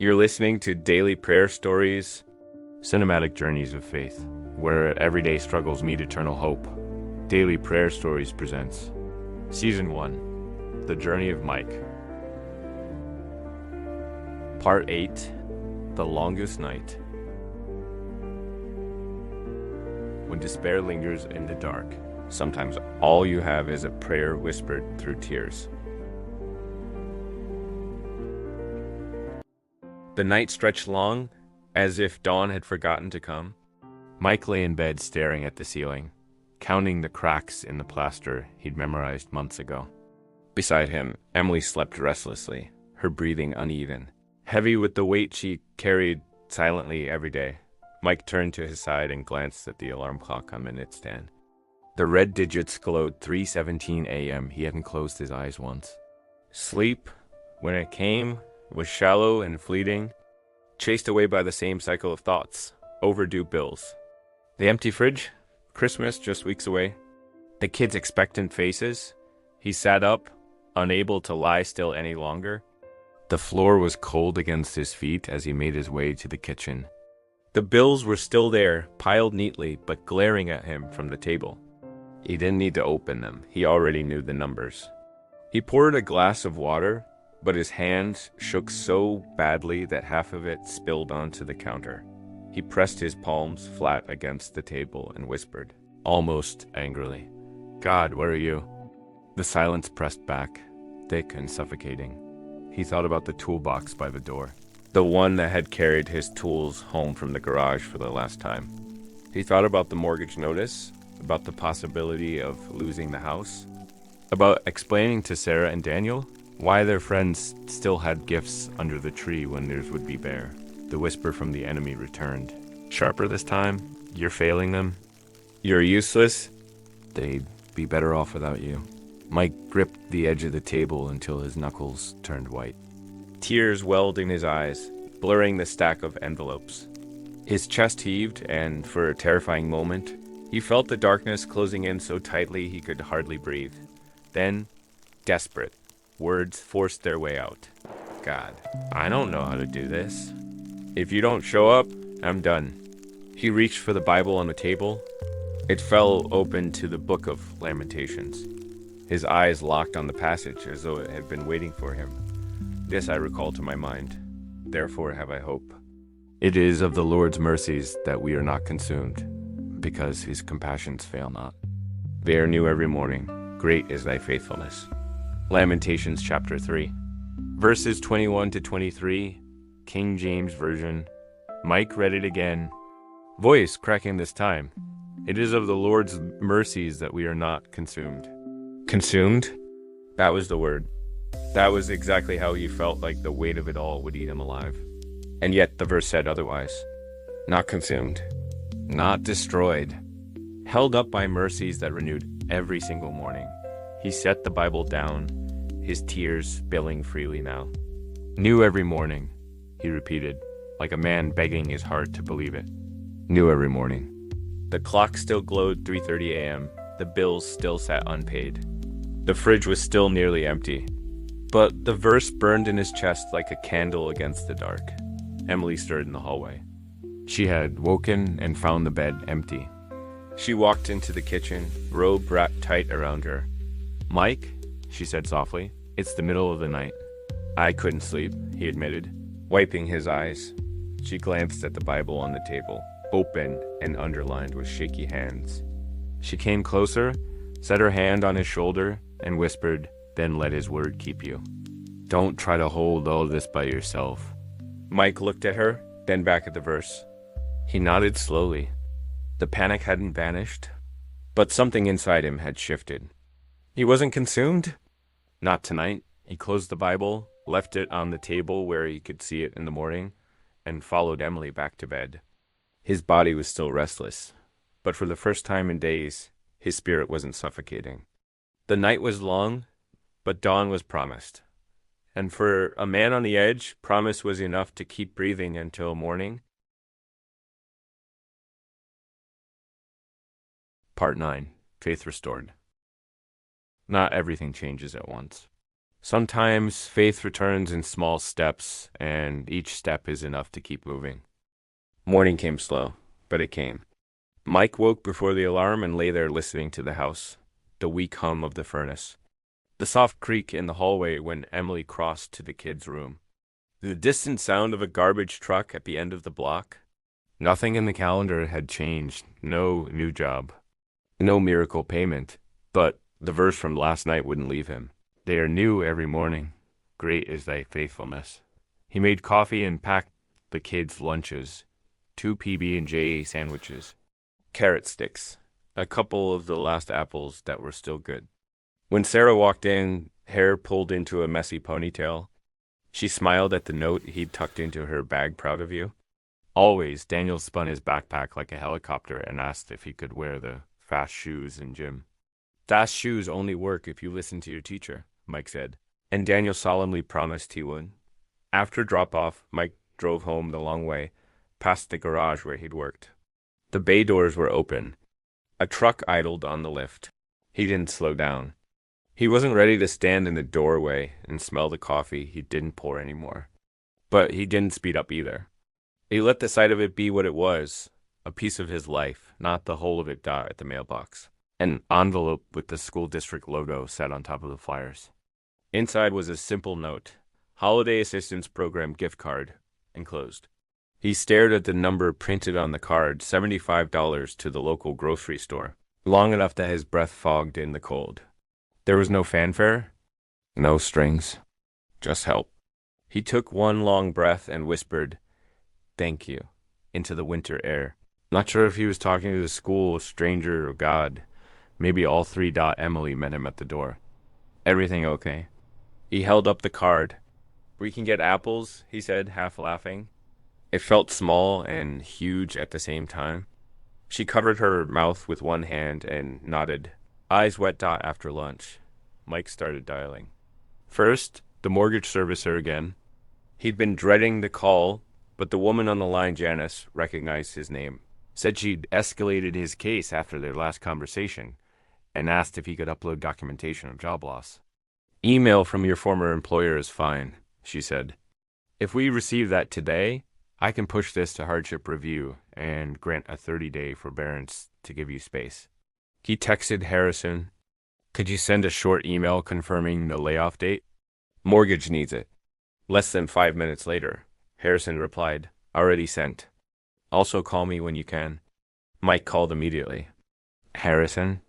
You're listening to Daily Prayer Stories, Cinematic Journeys of Faith, where everyday struggles meet eternal hope. Daily Prayer Stories presents Season 1, The Journey of Mike. Part 8, The Longest Night. When despair lingers in the dark, sometimes all you have is a prayer whispered through tears. The night stretched long, as if dawn had forgotten to come. Mike lay in bed staring at the ceiling, counting the cracks in the plaster he'd memorized months ago. Beside him, Emily slept restlessly, her breathing uneven, heavy with the weight she carried silently every day. Mike turned to his side and glanced at the alarm clock on the nightstand. The red digits glowed 3:17 a.m. He hadn't closed his eyes once. Sleep, when it came, was shallow and fleeting, chased away by the same cycle of thoughts, overdue bills. The empty fridge, Christmas just weeks away, the kids' expectant faces. He sat up, unable to lie still any longer. The floor was cold against his feet as he made his way to the kitchen. The bills were still there, piled neatly, but glaring at him from the table. He didn't need to open them. He already knew the numbers. He poured a glass of water, but his hands shook so badly that half of it spilled onto the counter. He pressed his palms flat against the table and whispered, almost angrily, "God, where are you?" The silence pressed back, thick and suffocating. He thought about the toolbox by the door, the one that had carried his tools home from the garage for the last time. He thought about the mortgage notice, about the possibility of losing the house, about explaining to Sarah and Daniel why their friends still had gifts under the tree when theirs would be bare. The whisper from the enemy returned. Sharper this time. You're failing them. You're useless. They'd be better off without you. Mike gripped the edge of the table until his knuckles turned white. Tears welled in his eyes, blurring the stack of envelopes. His chest heaved, and for a terrifying moment, he felt the darkness closing in so tightly he could hardly breathe. Then, desperate, words forced their way out. "God, I don't know how to do this. If you don't show up, I'm done." He reached for the Bible on the table. It fell open to the book of Lamentations. His eyes locked on the passage as though it had been waiting for him. "This I recall to my mind. Therefore have I hope. It is of the Lord's mercies that we are not consumed, because his compassions fail not. They are new every morning. Great is thy faithfulness." Lamentations chapter 3. Verses 21 to 23, King James Version. Mike read it again, voice cracking this time. "It is of the Lord's mercies that we are not consumed." Consumed? That was the word. That was exactly how he felt like the weight of it all would eat him alive. And yet the verse said otherwise. Not consumed. Not destroyed. Held up by mercies that renewed every single morning. He set the Bible down, his tears spilling freely now. "New every morning," he repeated, like a man begging his heart to believe it. New every morning. The clock still glowed 3:30 a.m. The bills still sat unpaid. The fridge was still nearly empty. But the verse burned in his chest like a candle against the dark. Emily stirred in the hallway. She had woken and found the bed empty. She walked into the kitchen, robe wrapped tight around her. "Mike," she said softly, "it's the middle of the night." "I couldn't sleep," he admitted, wiping his eyes. She glanced at the Bible on the table, open and underlined with shaky hands. She came closer, set her hand on his shoulder, and whispered, "Then let his word keep you. Don't try to hold all this by yourself." Mike looked at her, then back at the verse. He nodded slowly. The panic hadn't vanished, but something inside him had shifted. He wasn't consumed? Not tonight. He closed the Bible, left it on the table where he could see it in the morning, and followed Emily back to bed. His body was still restless, but for the first time in days, his spirit wasn't suffocating. The night was long, but dawn was promised. And for a man on the edge, promise was enough to keep breathing until morning. Part 9. Faith Restored. Not everything changes at once. Sometimes faith returns in small steps, and each step is enough to keep moving. Morning came slow, but it came. Mike woke before the alarm and lay there listening to the house, the weak hum of the furnace, the soft creak in the hallway when Emily crossed to the kids' room, the distant sound of a garbage truck at the end of the block. Nothing in the calendar had changed, no new job, no miracle payment, but the verse from last night wouldn't leave him. They are new every morning. Great is thy faithfulness. He made coffee and packed the kids' lunches, 2 PB&J sandwiches, carrot sticks, a couple of the last apples that were still good. When Sarah walked in, hair pulled into a messy ponytail, she smiled at the note he'd tucked into her bag, proud of you. Always, Daniel spun his backpack like a helicopter and asked if he could wear the fast shoes in gym. Fast shoes only work if you listen to your teacher, Mike said, and Daniel solemnly promised he would. After drop-off, Mike drove home the long way, past the garage where he'd worked. The bay doors were open. A truck idled on the lift. He didn't slow down. He wasn't ready to stand in the doorway and smell the coffee he didn't pour anymore. But he didn't speed up either. He let the sight of it be what it was, a piece of his life, not the whole of it at the mailbox. An envelope with the school district logo set on top of the flyers. Inside was a simple note, Holiday Assistance Program gift card, enclosed. He stared at the number printed on the card, $75 to the local grocery store, long enough that his breath fogged in the cold. There was no fanfare, no strings, just help. He took one long breath and whispered, "Thank you," into the winter air. Not sure if he was talking to the school, stranger, or God. Maybe all three. Emily met him at the door. Everything okay? He held up the card. "We can get apples," he said, half laughing. It felt small and huge at the same time. She covered her mouth with one hand and nodded. Eyes wet. After lunch, Mike started dialing. First, the mortgage servicer again. He'd been dreading the call, but the woman on the line, Janice, recognized his name. Said she'd escalated his case after their last conversation and asked if he could upload documentation of job loss. "Email from your former employer is fine," she said. "If we receive that today, I can push this to hardship review and grant a 30-day forbearance to give you space." He texted Harrison, "Could you send a short email confirming the layoff date? Mortgage needs it." Less than 5 minutes later, Harrison replied, "Already sent. Also call me when you can." Mike called immediately. "Harrison?"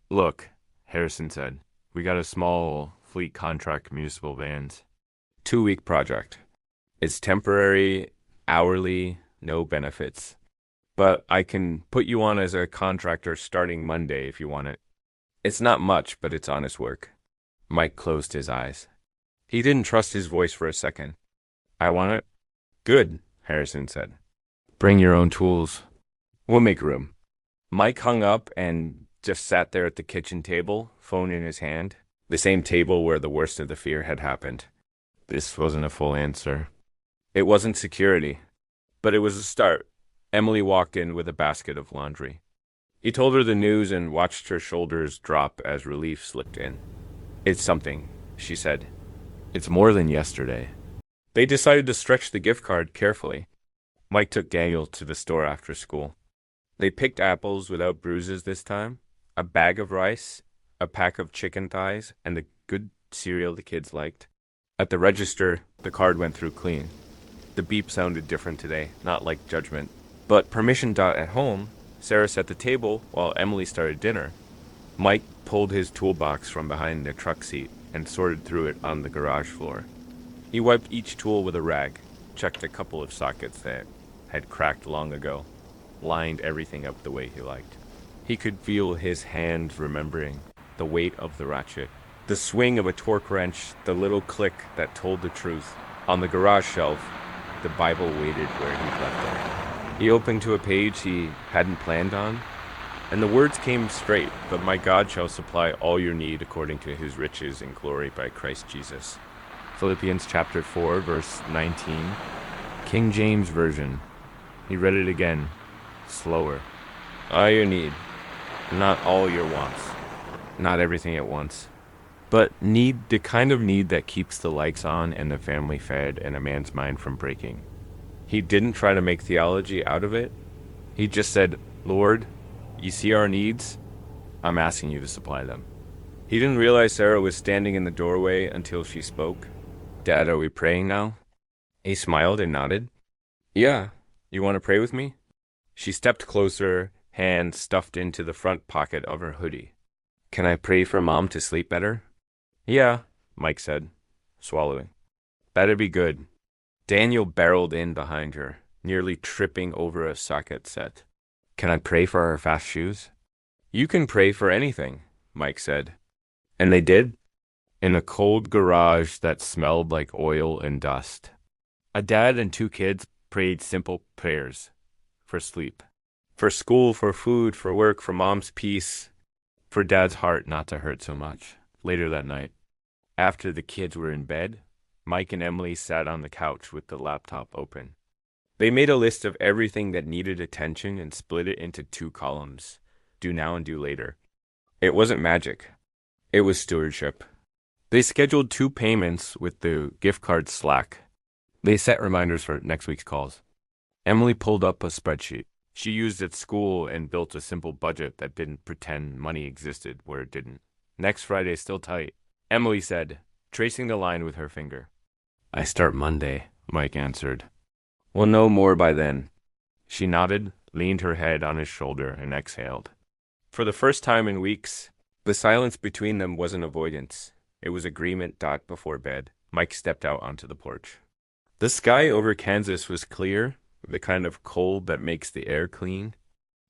"Look," Harrison said, "we got a small fleet contract municipal vans. 2-week project. It's temporary, hourly, no benefits. But I can put you on as a contractor starting Monday if you want it. It's not much, but it's honest work." Mike closed his eyes. He didn't trust his voice for a second. "I want it?" "Good," Harrison said. "Bring your own tools. We'll make room." Mike hung up and just sat there at the kitchen table, phone in his hand, the same table where the worst of the fear had happened. This wasn't a full answer. It wasn't security, but it was a start. Emily walked in with a basket of laundry. He told her the news and watched her shoulders drop as relief slipped in. "It's something," she said. "It's more than yesterday." They decided to stretch the gift card carefully. Mike took Daniel to the store after school. They picked apples without bruises this time, a bag of rice, a pack of chicken thighs, and the good cereal the kids liked. At the register, the card went through clean. The beep sounded different today, not like judgment. But permission. At home, Sarah set the table while Emily started dinner. Mike pulled his toolbox from behind the truck seat and sorted through it on the garage floor. He wiped each tool with a rag, checked a couple of sockets that had cracked long ago, lined everything up the way he liked. He could feel his hand remembering the weight of the ratchet, the swing of a torque wrench, the little click that told the truth. On the garage shelf, the Bible waited where he'd left it. He opened to a page he hadn't planned on, and the words came straight, "But my God shall supply all your need according to his riches in glory by Christ Jesus." Philippians chapter 4, verse 19, King James Version. He read it again, slower. "All your need, not all your wants, not everything at once. But need, the kind of need that keeps the lights on and the family fed and a man's mind from breaking. He didn't try to make theology out of it. He just said, Lord, you see our needs? I'm asking you to supply them. He didn't realize Sarah was standing in the doorway until she spoke. Dad, are we praying now? He smiled and nodded. Yeah, you want to pray with me? She stepped closer, hand stuffed into the front pocket of her hoodie. Can I pray for Mom to sleep better? Yeah, Mike said, swallowing. That'd be good. Daniel barreled in behind her, nearly tripping over a socket set. Can I pray for our fast shoes? You can pray for anything, Mike said. And they did? In a cold garage that smelled like oil and dust. A dad and 2 kids prayed simple prayers. For sleep. For school, for food, for work, for Mom's peace. For Dad's heart not to hurt so much. Later that night, after the kids were in bed, Mike and Emily sat on the couch with the laptop open. They made a list of everything that needed attention and split it into 2 columns. Do now and do later. It wasn't magic. It was stewardship. They scheduled 2 payments with the gift card Slack. They set reminders for next week's calls. Emily pulled up a spreadsheet. She used at school and built a simple budget that didn't pretend money existed where it didn't. Next Friday still tight, Emily said, tracing the line with her finger. I start Monday, Mike answered. We'll know more by then. She nodded, leaned her head on his shoulder, and exhaled. For the first time in weeks, the silence between them wasn't avoidance. It was agreement. Before bed, Mike stepped out onto the porch. The sky over Kansas was clear, the kind of cold that makes the air clean.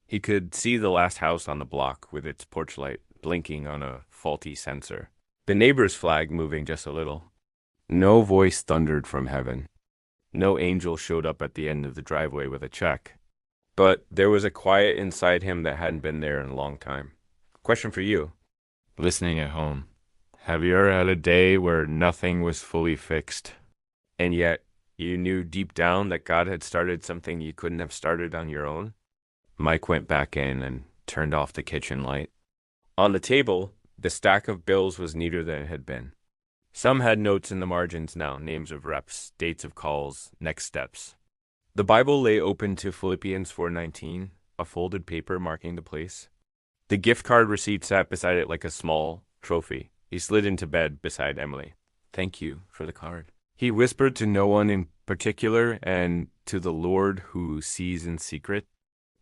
He could see the last house on the block with its porch light blinking on a faulty sensor. The neighbor's flag moving just a little. No voice thundered from heaven. No angel showed up at the end of the driveway with a check. But there was a quiet inside him that hadn't been there in a long time. Question for you. Listening at home. Have you ever had a day where nothing was fully fixed, and yet you knew deep down that God had started something you couldn't have started on your own? Mike went back in and turned off the kitchen light. On the table, the stack of bills was neater than it had been. Some had notes in the margins now, names of reps, dates of calls, next steps. The Bible lay open to Philippians 4:19, a folded paper marking the place. The gift card receipt sat beside it like a small trophy. He slid into bed beside Emily. Thank you for the card. He whispered to no one in particular and to the Lord who sees in secret.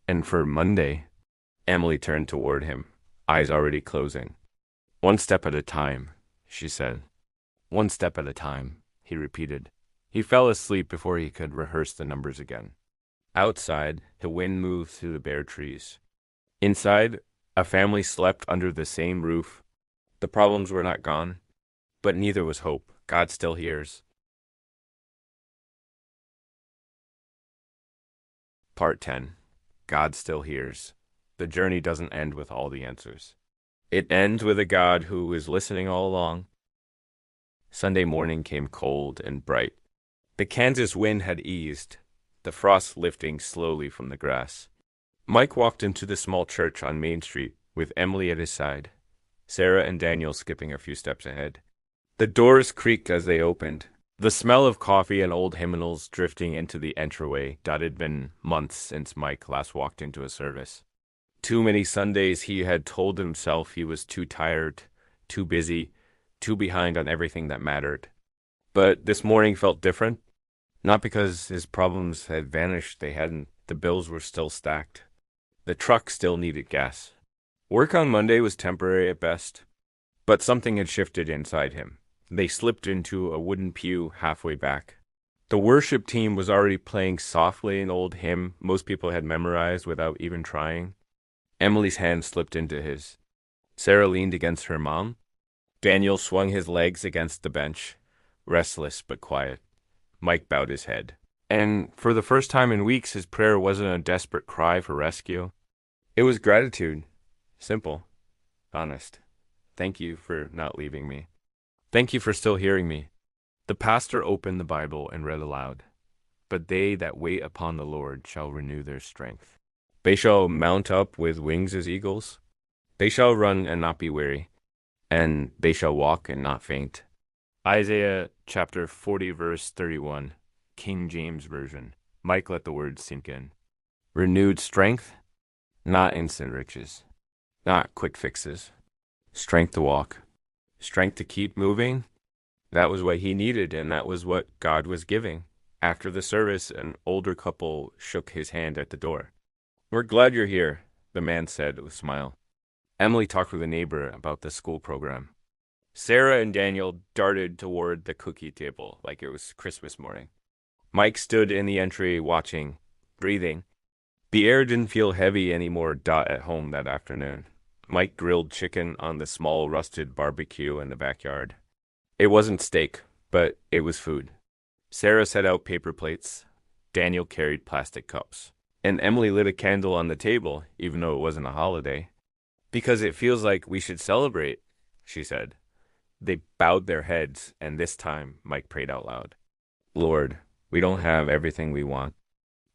And for Monday, Emily turned toward him, eyes already closing. 1 step at a time, she said. 1 step at a time, he repeated. He fell asleep before he could rehearse the numbers again. Outside, the wind moved through the bare trees. Inside, a family slept under the same roof. The problems were not gone, but neither was hope. God still hears. Part 10. God still hears. The journey doesn't end with all the answers. It ends with a God who is listening all along. Sunday morning came cold and bright. The Kansas wind had eased, the frost lifting slowly from the grass. Mike walked into the small church on Main Street with Emily at his side, Sarah and Daniel skipping a few steps ahead. The doors creaked as they opened. The smell of coffee and old hymnals drifting into the entryway. It had been months since Mike last walked into a service. Too many Sundays he had told himself he was too tired, too busy, too behind on everything that mattered. But this morning felt different. Not because his problems had vanished, they hadn't. The bills were still stacked. The truck still needed gas. Work on Monday was temporary at best, but something had shifted inside him. They slipped into a wooden pew halfway back. The worship team was already playing softly an old hymn most people had memorized without even trying. Emily's hand slipped into his. Sarah leaned against her mom. Daniel swung his legs against the bench, restless but quiet. Mike bowed his head. And for the first time in weeks, his prayer wasn't a desperate cry for rescue. It was gratitude. Simple. Honest. Thank you for not leaving me. Thank you for still hearing me. The pastor opened the Bible and read aloud. But they that wait upon the Lord shall renew their strength. They shall mount up with wings as eagles. They shall run and not be weary. and they shall walk and not faint. Isaiah chapter 40, verse 31, King James Version. Mike let the words sink in. Renewed strength, not instant riches, not quick fixes. Strength to walk, strength to keep moving. That was what he needed, and that was what God was giving. After the service, an older couple shook his hand at the door. "We're glad you're here," the man said with a smile. Emily talked with a neighbor about the school program. Sarah and Daniel darted toward the cookie table like it was Christmas morning. Mike stood in the entry watching, breathing. The air didn't feel heavy anymore at home that afternoon. Mike grilled chicken on the small rusted barbecue in the backyard. It wasn't steak, but it was food. Sarah set out paper plates. Daniel carried plastic cups. And Emily lit a candle on the table, even though it wasn't a holiday. "Because it feels like we should celebrate," she said. They bowed their heads, and this time Mike prayed out loud. "Lord, we don't have everything we want,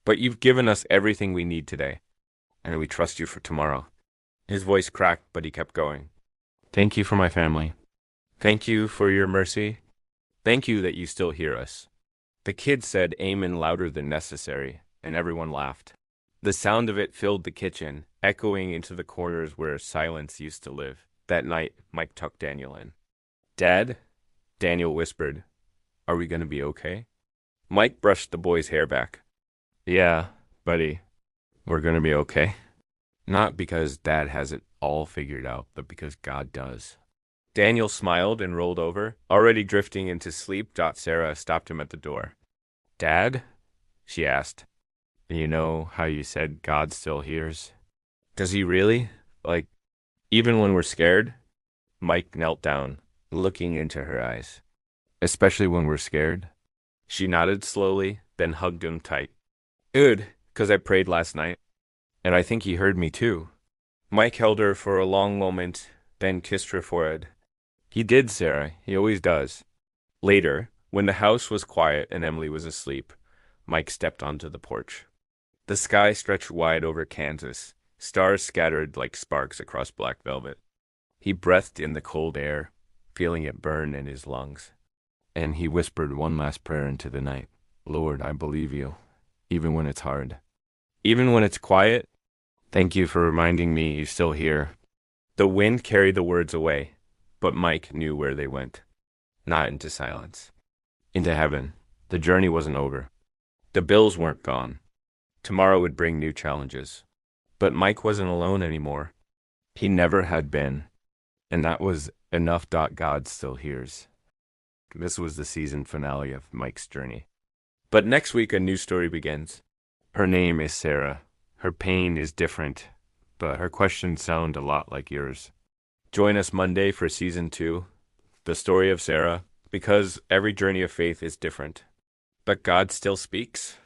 but you've given us everything we need today, and we trust you for tomorrow." His voice cracked, but he kept going. "Thank you for my family. Thank you for your mercy. Thank you that you still hear us." The kids said amen louder than necessary, and everyone laughed. The sound of it filled the kitchen, echoing into the corners where silence used to live. That night, Mike tucked Daniel in. "Dad?" Daniel whispered. "Are we going to be okay?" Mike brushed the boy's hair back. "Yeah, buddy, we're going to be okay." Not because Dad has it all figured out, but because God does. Daniel smiled and rolled over. Already drifting into sleep, Sarah stopped him at the door. "Dad?" she asked. "You know how you said God still hears? Does he really? Like, even when we're scared?" Mike knelt down, looking into her eyes. "Especially when we're scared?" She nodded slowly, then hugged him tight. "Good, 'cause I prayed last night, and I think he heard me too." Mike held her for a long moment, then kissed her forehead. "He did, Sarah. He always does." Later, when the house was quiet and Emily was asleep, Mike stepped onto the porch. The sky stretched wide over Kansas, stars scattered like sparks across black velvet. He breathed in the cold air, feeling it burn in his lungs. And he whispered one last prayer into the night. "Lord, I believe you, even when it's hard. Even when it's quiet, thank you for reminding me you're still here." The wind carried the words away, but Mike knew where they went. Not into silence. Into heaven. The journey wasn't over. The bills weren't gone. Tomorrow would bring new challenges. But Mike wasn't alone anymore. He never had been. And that was enough. God still hears. This was the season finale of Mike's journey. But next week, a new story begins. Her name is Sarah. Her pain is different, but her questions sound a lot like yours. Join us Monday for Season 2, the story of Sarah, because every journey of faith is different. But God still speaks.